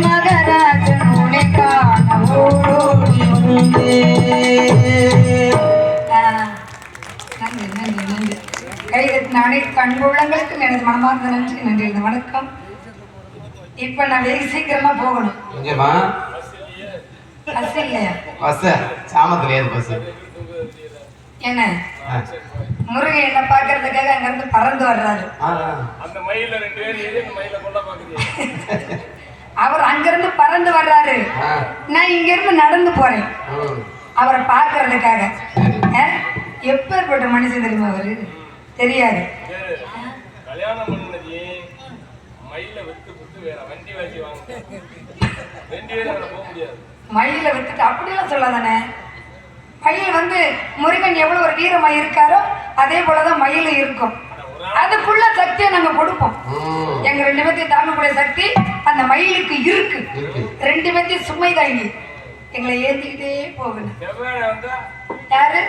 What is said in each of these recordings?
மகராஜன் உனை காண ஓடோடி கைதட்டின அனைத்து அன்புள்ளங்களுக்கு எனது மனமார்ந்த நன்றி. நன்றி. வணக்கம். இப்ப நான் வெகு சீக்கிரமா போகணும். பஸ் இல்லையா? பஸ் சாமத்துல ஏது பஸ் என்ன முருகன் என்ன பாக்குறதுக்காக அங்க இருந்து பறந்து வர்றாரு. அவர் அங்கிருந்து பறந்து வர்றாரு, நான் இங்க இருந்து நடந்து போறேன் அவரை பாக்குறதுக்காக. எப்பேற்பட்ட மனுஷன் தெரியுமா அவரு? தெரியாது. மயில வித்துட்டு அப்படியெல்லாம் சொல்லாதானே. மயில் வந்து முருகன் எவ்வளவு ஒரு வீரமா இருக்காரோ அதே போலதான் மயில் இருக்கும். அதுக்குள்ள சக்தியை நாங்க கொடுப்போம். எங்க 2 பேர்த்தையும் தாங்கக்கூடிய சக்தி அந்த மயிலுக்கு இருக்கு. 2 பேர்த்தையும் சுமை தாங்கி எங்களை ஏந்திக்கிட்டே போகணும். யாரு?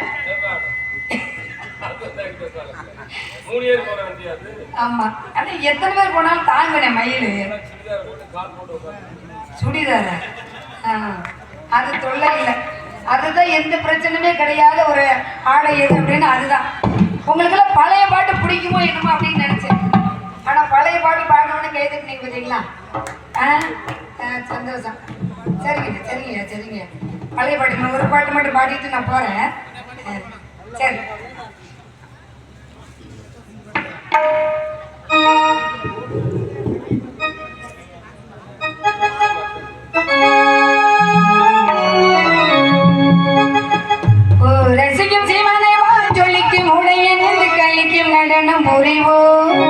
ஆமா. ஆனா எத்தனை பேர் போனாலும் தாங்கனே மயிலு. சுடிதார அது தொல்லை இல்லை. அதுதான் எந்த பிரச்சனையுமே கிடையாத ஒரு ஆடை எது அப்படின்னு அதுதான். உங்களுக்கெல்லாம் பழைய பாட்டு பிடிக்குமோ என்னமோ அப்படின்னு நினைச்சேன். ஆனா பழைய பாட்டு பாடணும்னு கைதுக்கு நீங்க பார்த்தீங்களா? சந்தோஷம். சரிங்க சரிங்க சரிங்க. பழைய பாட்டு நான் ஒரு பாட்டு மட்டும் பாடிட்டு நான் போறேன். சரி. ரசிக்கும் சீமானை ஜொலிக்கும் உடையன் கழிக்கும் நடனம் புரிவோம்.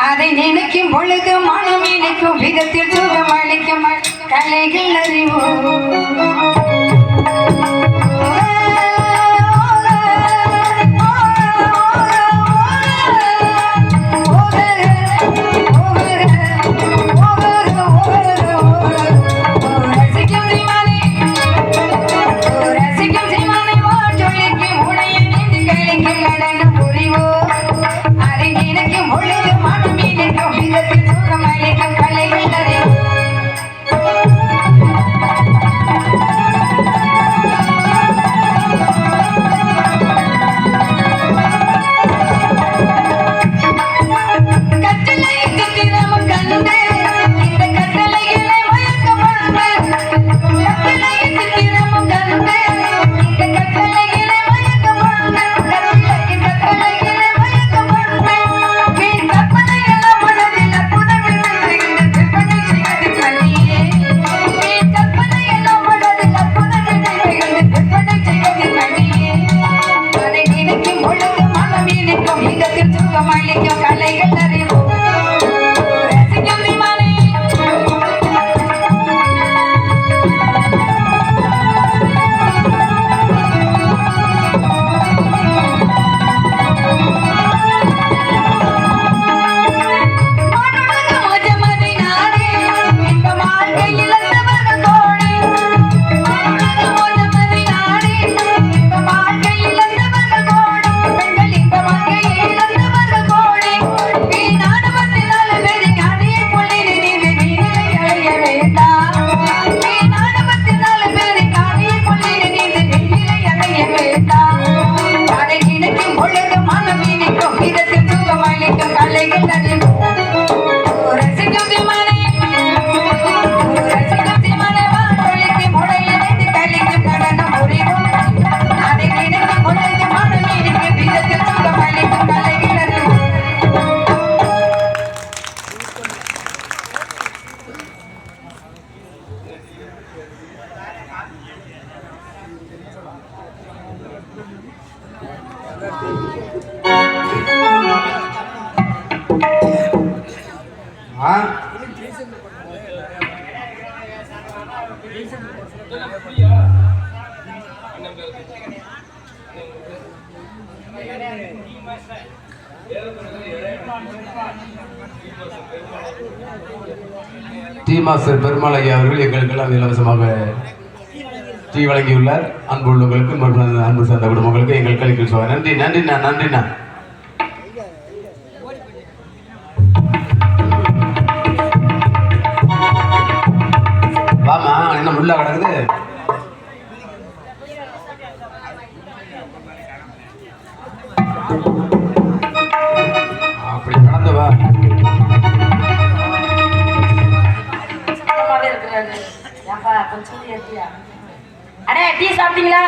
அதை நினைக்கும் பொழுது மனம் இணைக்கும் விதத்தில் சுகம் அளிக்கும் கலைகள் அறிவோம். டி மாஸ்டர் பெருமாள் ஐயா அவர்கள் எங்களுக்கெல்லாம் இலவசமாக டீ வழங்கியுள்ளார். அன்பு உள்ளவங்களுக்கு அன்பு சார்ந்த குடும்பங்களுக்கு எங்கள் கல்விக்கு சொல்வார். நன்றி நன்றிண்ணா நன்றிண்ணா. என்ன முள்ளா கிடக்குது? அப்படி கடந்து வா. அடே டீ சாப்பிட்டீங்களா?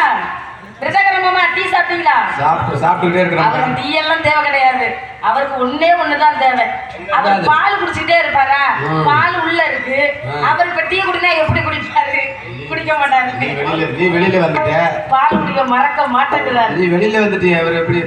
பிரசாகர மாமா டீ சாப்பிட்டீங்களா? சாப்பிட்டுக்கிட்டே இருக்கிறாங்க. அவருக்கு டீ எல்லாம் தேவை கிடையாது. அவருக்கு ஒண்ணுதான் தேவை. அவர் பால் குடிச்சுட்டே இருப்பாரா? பால் உள்ள இருக்கு. அவர் இப்ப டீ குடினா எப்படி குடிப்பாரு? குடிக்க மாட்டாரு. நீ வெளியில வந்துட்ட. பால் குடிக்க மறக்க மாட்டேங்கிறாரு. நீ வெளியில வந்துட்டிய அவர் எப்படி